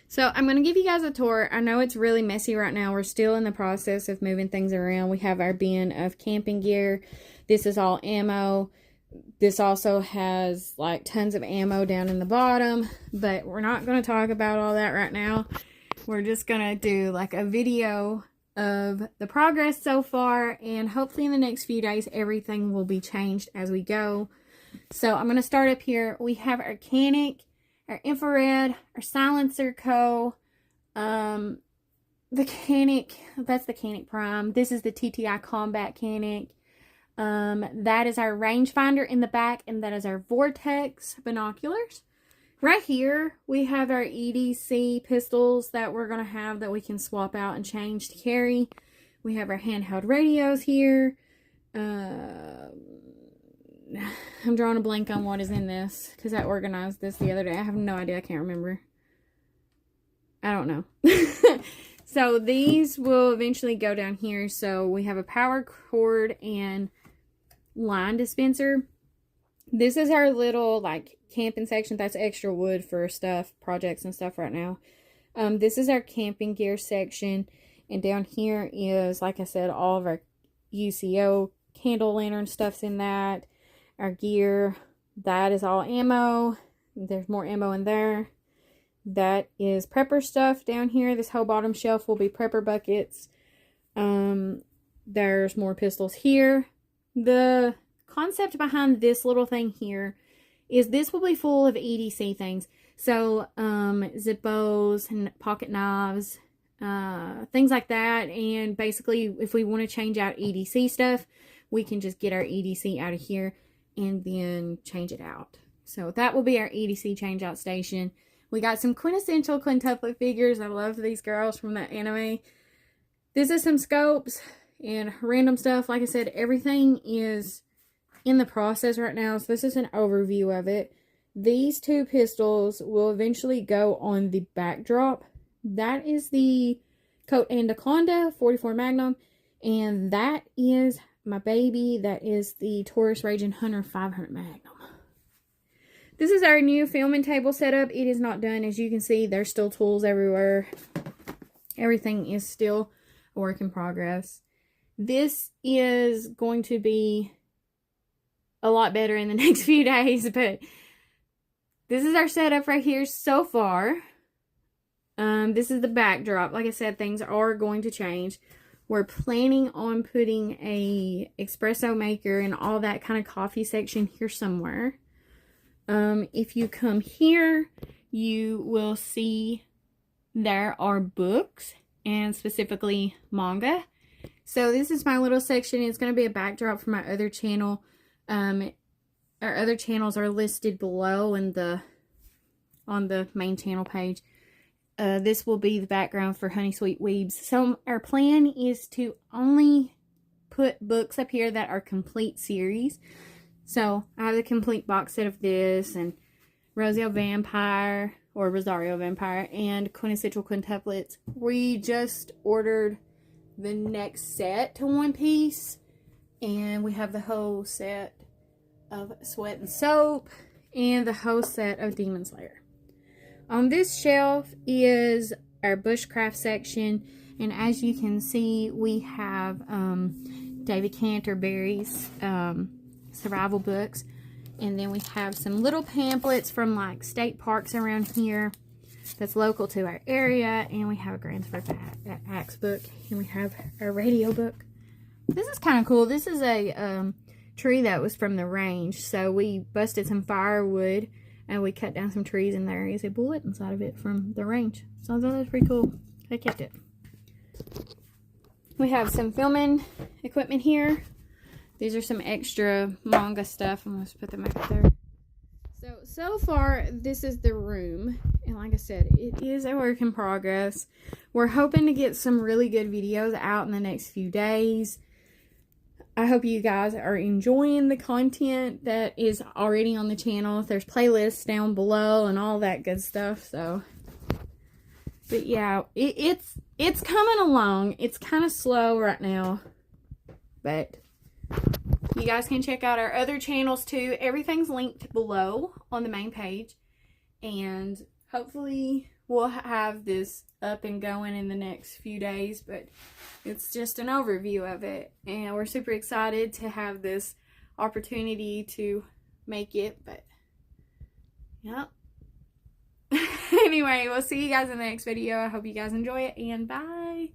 So I'm going to give you guys a tour. I know it's really messy right now. We're still in the process of moving things around. We have our bin of camping gear. This is all ammo. This also has like tons of ammo down in the bottom, but we're not going to talk about all that right now. We're just going to do like a video of the progress so far, and hopefully in the next few days everything will be changed as we go. So I'm going to start up here. We have our Canik, our infrared, our silencer the Canik, that's the Canik Prime. This is the TTI Combat Canik. That is our rangefinder in the back, and that is our Vortex binoculars. Right here, we have our EDC pistols that we're going to have that we can swap out and change to carry. We have our handheld radios here. I'm drawing a blank on what is in this because I organized this the other day. I have no idea. I can't remember. I don't know. So these will eventually go down here. So we have a power cord and line dispenser. This is our little like camping section. That's extra wood for stuff, projects and stuff right now. This is our camping gear section. And down here is, like I said, all of our UCO candle lantern stuff's in that. Our gear, that is all ammo. There's more ammo in there. That is prepper stuff down here. This whole bottom shelf will be prepper buckets. There's more pistols here. The concept behind this little thing here is this will be full of EDC things. So, Zippos and pocket knives, things like that. And basically, if we want to change out EDC stuff, we can just get our EDC out of here and then change it out. So that will be our EDC change out station. We got some quintessential quintuplet figures. I love these girls from that anime. This is some scopes and random stuff. Like I said, everything is in the process right now. So this is an overview of it. These two pistols will eventually go on the backdrop. That is the Coat Anaconda 44 Magnum. And that is my baby. That is the Taurus Raging Hunter 500 Magnum. This is our new filming table setup. It is not done. As you can see, there's still tools everywhere. Everything is still a work in progress. This is going to be a lot better in the next few days, but this is our setup right here so far. This is the backdrop. Like I said, things are going to change. We're planning on putting a espresso maker and all that kind of coffee section here somewhere. If you come here, you will see there are books, and specifically manga. So this is my little section. It's going to be a backdrop for my other channel. Our other channels are listed below on the main channel page. This will be the background for Honey Sweet Weebs. So our plan is to only put books up here that are complete series. So I have the complete box set of this, and Rosario Vampire, or Rosario Vampire, and Quintessential Quintuplets. We just ordered the next set to One Piece, and we have the whole set of Sweat and Soap, and the whole set of Demon Slayer. On this shelf is our bushcraft section, and as you can see, we have David Canterbury's survival books, and then we have some little pamphlets from like state parks around here that's local to our area, and we have a Gransford Axe book, and we have our radio book. This is kind of cool. This is a tree that was from the range, so we busted some firewood and we cut down some trees, and there is a bullet inside of it from the range. So I thought that was pretty cool. I kept it. We have some filming equipment here. These are some extra manga stuff. I'm going to put them back there. So far, this is the room. And like I said, it is a work in progress. We're hoping to get some really good videos out in the next few days. I hope you guys are enjoying the content that is already on the channel. There's playlists down below and all that good stuff. So, but yeah, it's coming along. It's kind of slow right now, but you guys can check out our other channels too. Everything's linked below on the main page, and hopefully we'll have this up and going in the next few days, but it's just an overview of it, and we're super excited to have this opportunity to make it. But yep. Anyway, we'll see you guys in the next video. I hope you guys enjoy it, and bye.